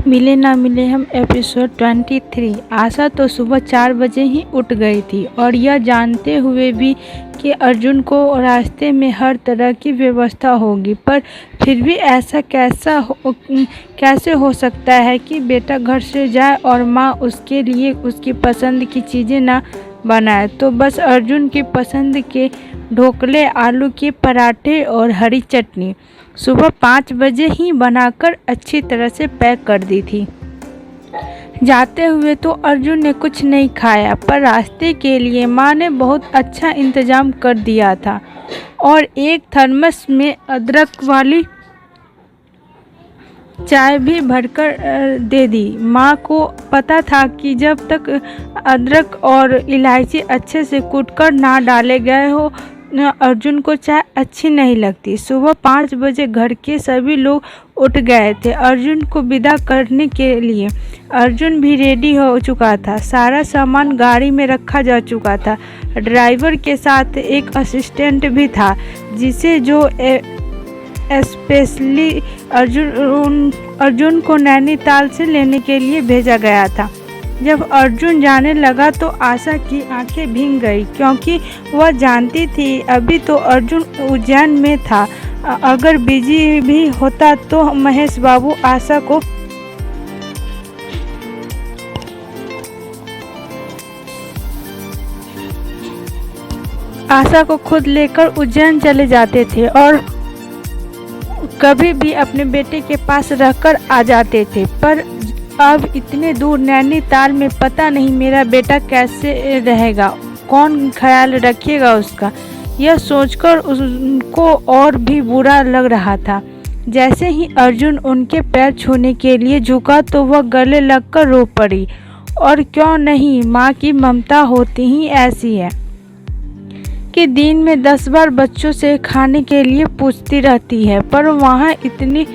मिले ना मिले हम एपिसोड 23। आशा तो सुबह 4 बजे ही उठ गई थी और यह जानते हुए भी कि अर्जुन को रास्ते में हर तरह की व्यवस्था होगी, पर फिर भी ऐसा कैसे हो सकता है कि बेटा घर से जाए और माँ उसके लिए उसकी पसंद की चीज़ें ना बनाए। तो बस अर्जुन की पसंद के ढोकले, आलू के पराठे और हरी चटनी सुबह 5 बजे ही बनाकर अच्छी तरह से पैक कर दी थी। जाते हुए तो अर्जुन ने कुछ नहीं खाया, पर रास्ते के लिए माँ ने बहुत अच्छा इंतजाम कर दिया था और एक थर्मस में अदरक वाली चाय भी भरकर दे दी। माँ को पता था कि जब तक अदरक और इलायची अच्छे से कूटकर ना डाले गए हो अर्जुन को चाय अच्छी नहीं लगती। सुबह 5 बजे घर के सभी लोग उठ गए थे अर्जुन को विदा करने के लिए। अर्जुन भी रेडी हो चुका था, सारा सामान गाड़ी में रखा जा चुका था। ड्राइवर के साथ एक असिस्टेंट भी था जिसे जो स्पेशली अर्जुन को नैनीताल से लेने के लिए भेजा गया था। जब अर्जुन जाने लगा तो आशा की आंखें भीग गई, क्योंकि वह जानती थी अभी तो अर्जुन उज्जैन में था। अगर बिजी भी होता तो महेश बाबू आशा को खुद लेकर उज्जैन चले जाते थे और कभी भी अपने बेटे के पास रहकर आ जाते थे। पर अब इतने दूर नैनीताल में पता नहीं मेरा बेटा कैसे रहेगा, कौन ख्याल रखेगा उसका, यह सोचकर उनको और भी बुरा लग रहा था। जैसे ही अर्जुन उनके पैर छूने के लिए झुका तो वह गले लगकर रो पड़ी। और क्यों नहीं, माँ की ममता होती ही ऐसी है कि दिन में 10 बार बच्चों से खाने के लिए पूछती रहती है, पर वहाँ इतनी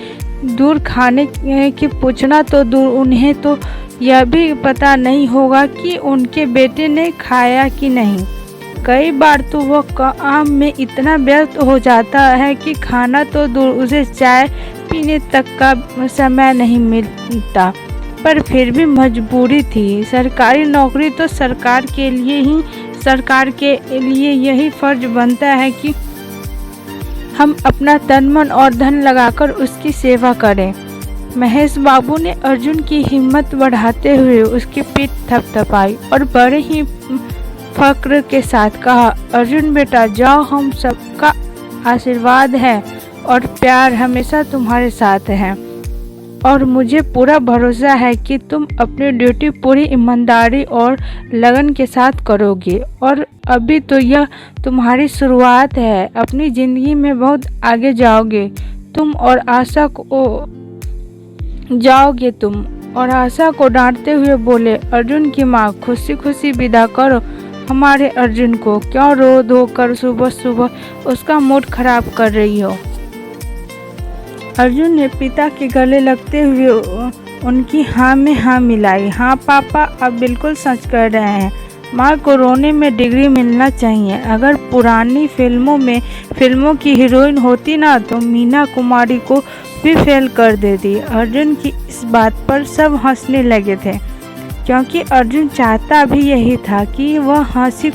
दूर खाने की पूछना तो दूर, उन्हें तो यह भी पता नहीं होगा कि उनके बेटे ने खाया कि नहीं। कई बार तो वह काम में इतना व्यस्त हो जाता है कि खाना तो दूर, उसे चाय पीने तक का समय नहीं मिलता। पर फिर भी मजबूरी थी। सरकारी नौकरी तो सरकार के लिए यही फर्ज बनता है कि हम अपना तन मन और धन लगाकर उसकी सेवा करें। महेश बाबू ने अर्जुन की हिम्मत बढ़ाते हुए उसकी पीठ थपथपाई और बड़े ही फक्र के साथ कहा, अर्जुन बेटा जाओ, हम सबका आशीर्वाद है और प्यार हमेशा तुम्हारे साथ है और मुझे पूरा भरोसा है कि तुम अपनी ड्यूटी पूरी ईमानदारी और लगन के साथ करोगे। और अभी तो यह तुम्हारी शुरुआत है, अपनी ज़िंदगी में बहुत आगे जाओगे तुम। और आशा को डांटते हुए बोले, अर्जुन की माँ खुशी खुशी विदा करो हमारे अर्जुन को, क्यों रो धो कर सुबह सुबह उसका मूड खराब कर रही हो। अर्जुन ने पिता के गले लगते हुए उनकी हाँ में हाँ मिलाई। हाँ पापा, आप बिल्कुल सच कह रहे हैं, माँ को रोने में डिग्री मिलना चाहिए। अगर पुरानी फिल्मों की हीरोइन होती ना तो मीना कुमारी को भी फेल कर देती। अर्जुन की इस बात पर सब हंसने लगे थे, क्योंकि अर्जुन चाहता भी यही था कि वह हंसी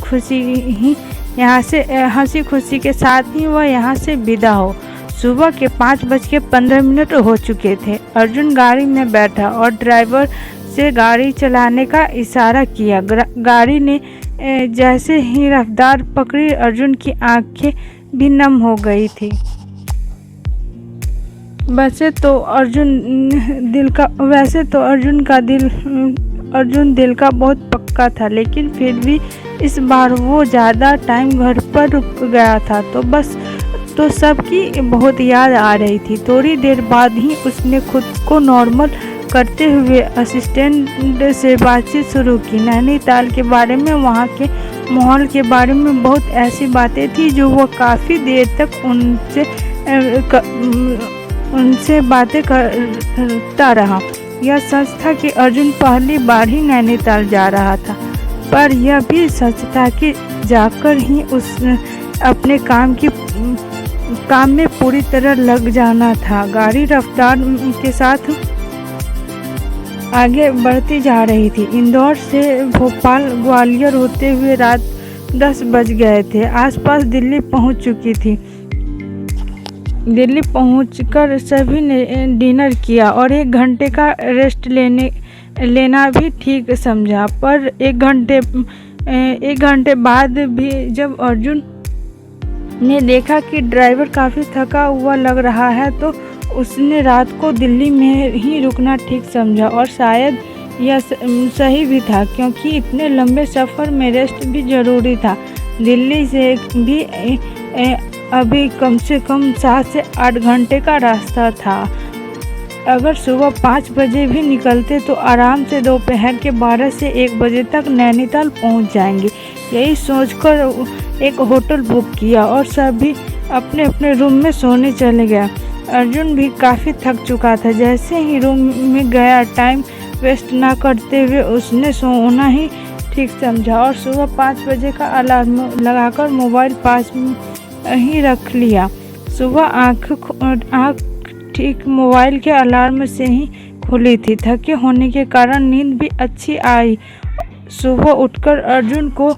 खुशी के साथ ही वह यहाँ से विदा हो। सुबह के 5:15 हो चुके थे। अर्जुन गाड़ी में बैठा और ड्राइवर से गाड़ी चलाने का इशारा किया। गाड़ी ने जैसे ही रफ्तार पकड़ी अर्जुन की आंखें भी नम हो गई थी। वैसे तो अर्जुन दिल का बहुत पक्का था, लेकिन फिर भी इस बार वो ज़्यादा टाइम घर पर रुक गया था तो सबकी बहुत याद आ रही थी। थोड़ी देर बाद ही उसने खुद को नॉर्मल करते हुए असिस्टेंट से बातचीत शुरू की। नैनीताल के बारे में, वहाँ के माहौल के बारे में बहुत ऐसी बातें थी जो वह काफ़ी देर तक उनसे बातें करता रहा। यह सच था कि अर्जुन पहली बार ही नैनीताल जा रहा था, पर यह भी सच था कि जाकर ही उस अपने काम में पूरी तरह लग जाना था। गाड़ी रफ्तार के साथ आगे बढ़ती जा रही थी। इंदौर से भोपाल ग्वालियर होते हुए रात 10 बज गए थे। आसपास दिल्ली पहुंच चुकी थी। दिल्ली पहुंचकर सभी ने डिनर किया और 1 घंटे का रेस्ट लेना भी ठीक समझा। पर एक घंटे बाद भी जब अर्जुन ने देखा कि ड्राइवर काफ़ी थका हुआ लग रहा है तो उसने रात को दिल्ली में ही रुकना ठीक समझा। और शायद यह सही भी था, क्योंकि इतने लंबे सफ़र में रेस्ट भी ज़रूरी था। दिल्ली से भी अभी कम से कम 7 से 8 घंटे का रास्ता था। अगर सुबह 5 बजे भी निकलते तो आराम से दोपहर के 12 से 1 बजे तक नैनीताल पहुंच जाएंगे। यही सोचकर एक होटल बुक किया और सभी अपने अपने रूम में सोने चले गए। अर्जुन भी काफ़ी थक चुका था। जैसे ही रूम में गया, टाइम वेस्ट ना करते हुए उसने सोना ही ठीक समझा और सुबह 5 बजे का अलार्म लगाकर मोबाइल पास में ही रख लिया। सुबह आँख ठीक मोबाइल के अलार्म से ही खुली थी। थके होने के कारण नींद भी अच्छी आई। सुबह उठकर अर्जुन को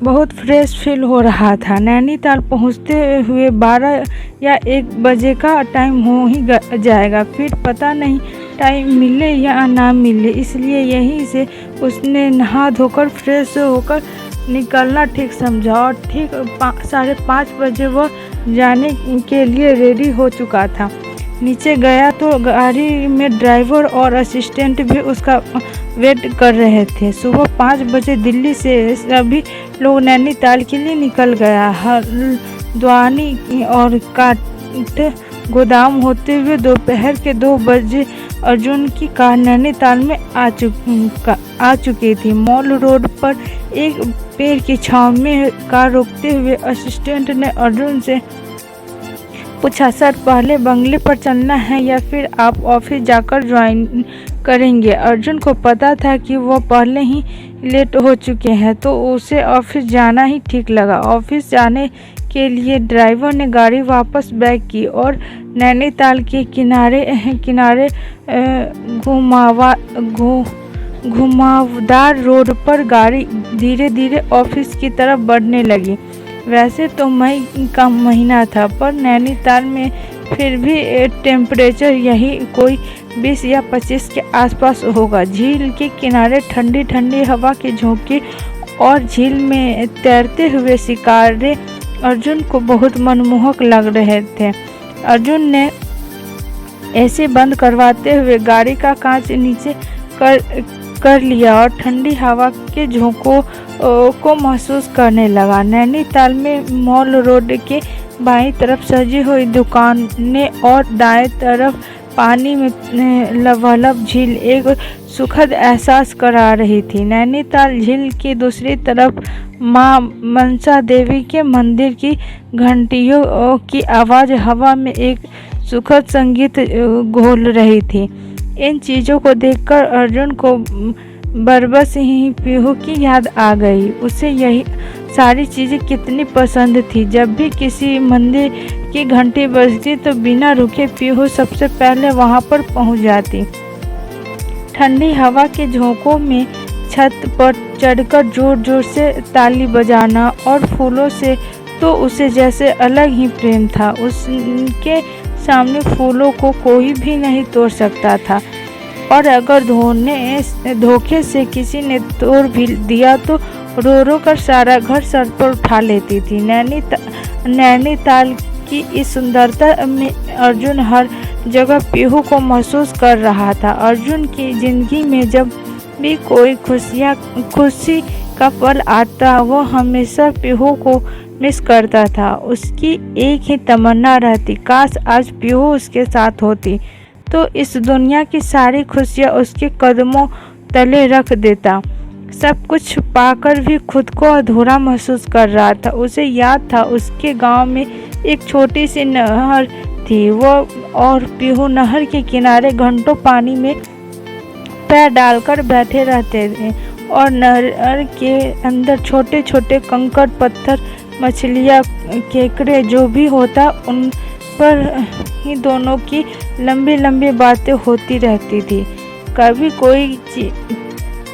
बहुत फ्रेश फील हो रहा था। नैनीताल पहुंचते हुए 12 या 1 बजे का टाइम हो ही जाएगा। फिर पता नहीं टाइम मिले या ना मिले, इसलिए यहीं से उसने नहा धोकर फ्रेश होकर निकलना ठीक समझा और ठीक 5:30 बजे वह जाने के लिए रेडी हो चुका था। नीचे गया तो गाड़ी में ड्राइवर और असिस्टेंट भी उसका वेट कर रहे थे। सुबह 5 बजे दिल्ली से सभी लोग नैनीताल के लिए निकल गया। हल्द्वानी और काठ गोदाम होते हुए दोपहर के 2 बजे अर्जुन की कार नैनीताल में आ चुकी थी। मॉल रोड पर एक पेड़ की छांव में कार रोकते हुए असिस्टेंट ने अर्जुन से पूछा, सर पहले बंगले पर चलना है या फिर आप ऑफिस जाकर ज्वाइन करेंगे? अर्जुन को पता था कि वह पहले ही लेट हो चुके हैं, तो उसे ऑफिस जाना ही ठीक लगा। ऑफिस जाने के लिए ड्राइवर ने गाड़ी वापस बैक की और नैनीताल के किनारे घुमावदार रोड पर गाड़ी धीरे धीरे ऑफिस की तरफ बढ़ने लगी। वैसे तो मई का महीना था, पर नैनीताल में फिर भी टेम्परेचर यही कोई 20 या 25 के आसपास होगा। झील के किनारे ठंडी ठंडी हवा के झोंके और झील में तैरते हुए शिकारे अर्जुन को बहुत मनमोहक लग रहे थे। अर्जुन ने एसी बंद करवाते हुए गाड़ी का कांच नीचे कर लिया और ठंडी हवा के झोंकों को महसूस करने लगा। नैनीताल में मॉल रोड के बाईं तरफ सजी हुई दुकानें और दाएं तरफ पानी में लबालब झील एक सुखद एहसास करा रही थी। नैनीताल झील की दूसरी तरफ मां मनसा देवी के मंदिर की घंटियों की आवाज़ हवा में एक सुखद संगीत घोल रही थी। इन चीज़ों को देखकर अर्जुन को बरबस ही पीहू की याद आ गई। उसे यही सारी चीज़ें कितनी पसंद थी। जब भी किसी मंदिर की घंटी बजती तो बिना रुके पीहू सबसे पहले वहां पर पहुंच जाती। ठंडी हवा के झोंकों में छत पर चढ़कर जोर जोर से ताली बजाना और फूलों से तो उसे जैसे अलग ही प्रेम था। उसके सामने फूलों को कोई भी नहीं तोड़ सकता था, और अगर धोखे से किसी ने तोड़ भी दिया तो रो रो कर सारा घर सर पर उठा लेती थी। नैनीताल की इस सुंदरता में अर्जुन हर जगह पीहू को महसूस कर रहा था। अर्जुन की जिंदगी में जब भी कोई खुशी का पल आता वो हमेशा पीहू को मिस करता था। उसकी एक ही तमन्ना रहती, काश आज पीहू उसके साथ होती तो इस दुनिया की सारी खुशियाँ उसके कदमों तले रख देता। सब कुछ पाकर भी खुद को अधूरा महसूस कर रहा था। उसे याद था उसके गांव में एक छोटी सी नहर थी। वो और पीहू नहर के किनारे घंटों पानी में पैर डालकर बैठे रहते थे और नहर के अंदर छोटे छोटे कंकड़ पत्थर, मछलियाँ, केकड़े जो भी होता पर ही दोनों की लंबी लंबी बातें होती रहती थी। कभी कोई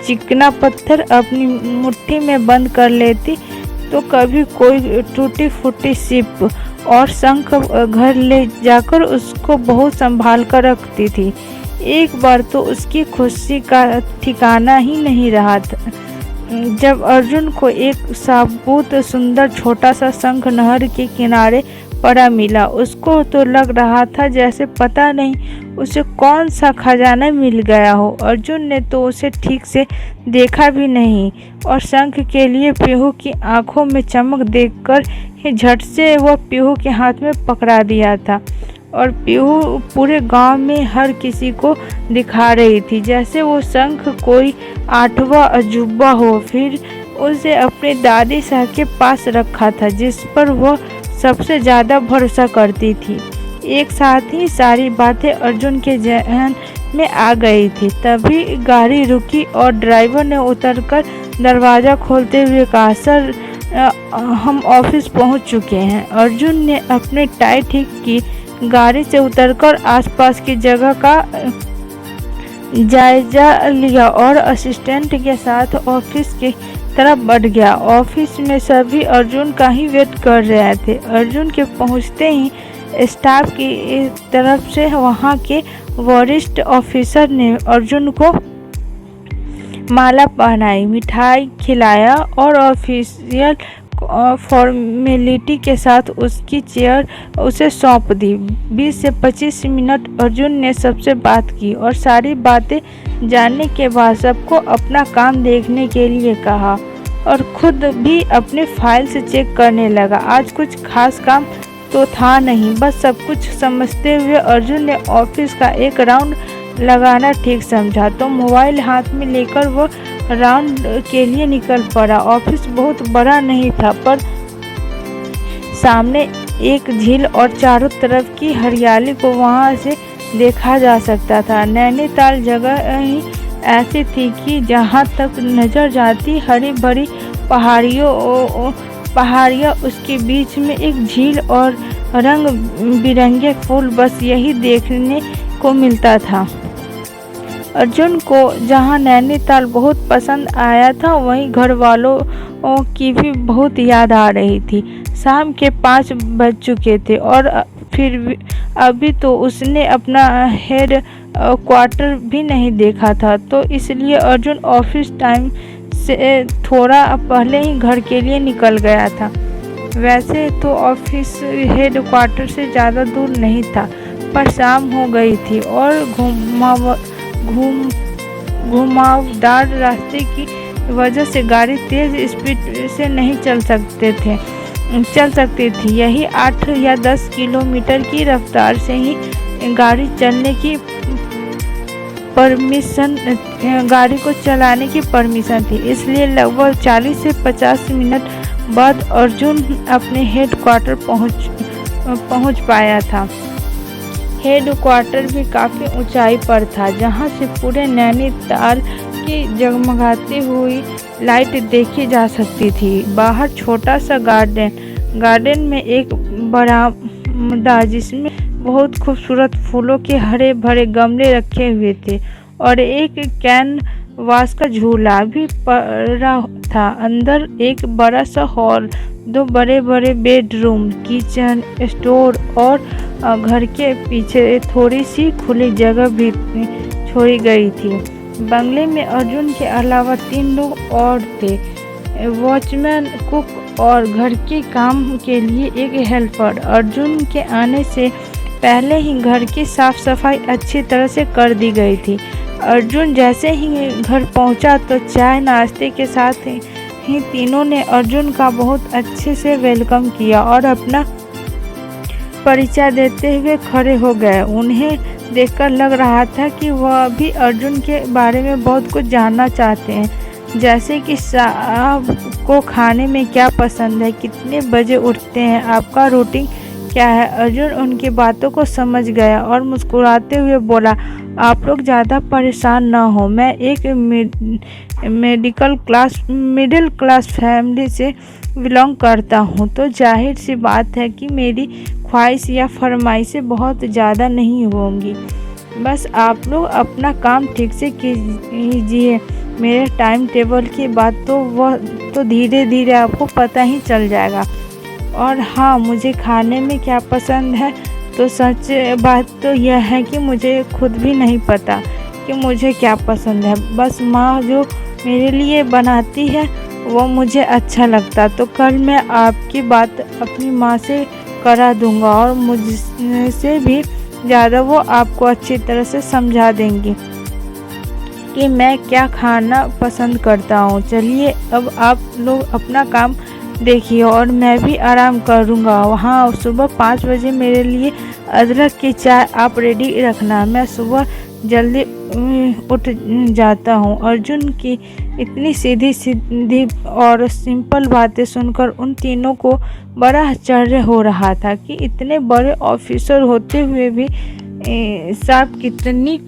चिकना पत्थर अपनी मुट्ठी में बंद कर लेती तो कभी कोई टूटी फूटी सिप और शंख घर ले जाकर उसको बहुत संभाल कर रखती थी। एक बार तो उसकी खुशी का ठिकाना ही नहीं रहा था जब अर्जुन को एक साबुत सुंदर छोटा सा शंख नहर के किनारे पड़ा मिला। उसको तो लग रहा था जैसे पता नहीं उसे कौन सा खजाना मिल गया हो। अर्जुन ने तो उसे ठीक से देखा भी नहीं और शंख के लिए पीहू की आंखों में चमक देखकर ही झट से वह पीहू के हाथ में पकड़ा दिया था और पीहू पूरे गांव में हर किसी को दिखा रही थी जैसे वो शंख कोई 8वां अजूबा हो। फिर उसे अपनी दादी साहब के पास रखा था जिस पर वह सबसे ज़्यादा भरोसा करती थी। एक साथ ही सारी बातें अर्जुन के जहन में आ गई थी। तभी गाड़ी रुकी और ड्राइवर ने उतरकर दरवाज़ा खोलते हुए कहा, सर हम ऑफिस पहुंच चुके हैं। अर्जुन ने अपने टाई ठीक की, गाड़ी से उतरकर आसपास की जगह का जायजा लिया और असिस्टेंट के साथ ऑफिस की तरफ बढ़ गया। ऑफिस में सभी अर्जुन का ही वेट कर रहे थे। अर्जुन के पहुंचते ही स्टाफ की तरफ से वहां के वरिष्ठ ऑफिसर ने अर्जुन को माला पहनाई, मिठाई खिलाया और ऑफिशियल फॉर्मेलिटी के साथ उसकी चेयर उसे सौंप दी। 20 से 25 मिनट अर्जुन ने सबसे बात की और सारी बातें जानने के बाद सबको अपना काम देखने के लिए कहा और खुद भी अपने फाइल से चेक करने लगा। आज कुछ खास काम तो था नहीं, बस सब कुछ समझते हुए अर्जुन ने ऑफिस का एक राउंड लगाना ठीक समझा तो मोबाइल हाथ में लेकर वो राउंड के लिए निकल पड़ा। ऑफिस बहुत बड़ा नहीं था पर सामने एक झील और चारों तरफ की हरियाली को वहां से देखा जा सकता था। नैनीताल जगह ही ऐसी थी कि जहां तक नजर जाती हरी भरी पहाड़ियाँ, उसके बीच में एक झील और रंग बिरंगे फूल, बस यही देखने को मिलता था। अर्जुन को जहां नैनीताल बहुत पसंद आया था वहीं घर वालों की भी बहुत याद आ रही थी। शाम के 5 बज चुके थे और फिर अभी तो उसने अपना हेड क्वार्टर भी नहीं देखा था तो इसलिए अर्जुन ऑफिस टाइम से थोड़ा पहले ही घर के लिए निकल गया था। वैसे तो ऑफिस हेड क्वार्टर से ज़्यादा दूर नहीं था पर शाम हो गई थी और घुमावदार रास्ते की वजह से गाड़ी तेज स्पीड से नहीं चल सकती थी। यही 8 या 10 किलोमीटर की रफ्तार से ही गाड़ी चलने की परमिशन, गाड़ी को चलाने की परमिशन थी, इसलिए लगभग 40 से 50 मिनट बाद अर्जुन अपने हेड क्वार्टर पहुंच पाया था। हेड क्वार्टर भी काफ़ी ऊंचाई पर था जहां से पूरे नैनीताल की जगमगाती हुई लाइट देखी जा सकती थी। बाहर छोटा सा गार्डन में एक बरामदा जिसमें बहुत खूबसूरत फूलों के हरे भरे गमले रखे हुए थे और एक कैनवास का झूला भी पड़ा था। अंदर एक बड़ा सा हॉल, 2 बड़े बड़े बेडरूम, किचन, स्टोर और घर के पीछे थोड़ी सी खुली जगह भी छोड़ी गई थी। बंगले में अर्जुन के अलावा 3 लोग और थे, वॉचमैन, कुक और घर के काम के लिए एक हेल्पर। अर्जुन के आने से पहले ही घर की साफ सफाई अच्छी तरह से कर दी गई थी। अर्जुन जैसे ही घर पहुंचा तो चाय नाश्ते के साथ ही तीनों ने अर्जुन का बहुत अच्छे से वेलकम किया और अपना परिचय देते हुए खड़े हो गए। उन्हें देखकर लग रहा था कि वह भी अर्जुन के बारे में बहुत कुछ जानना चाहते हैं, जैसे कि साहब को खाने में क्या पसंद है, कितने बजे उठते हैं, आपका रूटीन क्या है। अर्जुन उनकी बातों को समझ गया और मुस्कुराते हुए बोला, आप लोग ज़्यादा परेशान ना हो। मैं एक मिडिल क्लास फैमिली से बिलोंग करता हूँ, तो जाहिर सी बात है कि मेरी ख्वाहिश या फरमाइशें बहुत ज़्यादा नहीं होंगी। बस आप लोग अपना काम ठीक से कीजिए। मेरे टाइम टेबल की बात तो धीरे धीरे आपको पता ही चल जाएगा। और हाँ, मुझे खाने में क्या पसंद है, तो सच बात तो यह है कि मुझे खुद भी नहीं पता कि मुझे क्या पसंद है। बस माँ जो मेरे लिए बनाती है वो मुझे अच्छा लगता। तो कल मैं आपकी बात अपनी माँ से करा दूँगा और मुझसे भी ज़्यादा वो आपको अच्छी तरह से समझा देंगी कि मैं क्या खाना पसंद करता हूँ। चलिए अब आप लोग अपना काम देखिए और मैं भी आराम करूँगा। वहाँ सुबह 5 बजे मेरे लिए अदरक की चाय आप रेडी रखना। मैं सुबह जल्दी उठ जाता हूँ। अर्जुन की इतनी सीधी सीधी और सिंपल बातें सुनकर उन तीनों को बड़ा आश्चर्य हो रहा था कि इतने बड़े ऑफिसर होते हुए भी साहब कितनी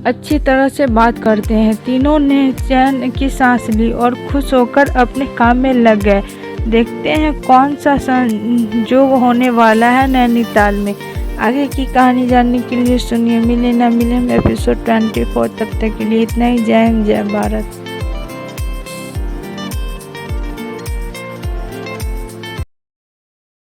अच्छी तरह से बात करते हैं। तीनों ने चैन की सांस ली और खुश होकर अपने काम में लग गए। देखते हैं कौन सा संजोग होने वाला है नैनीताल में। आगे की कहानी जानने के लिए सुनिए मिले ना मिले एपिसोड 24। तब तक के लिए इतना ही। जय हिंद, जय भारत।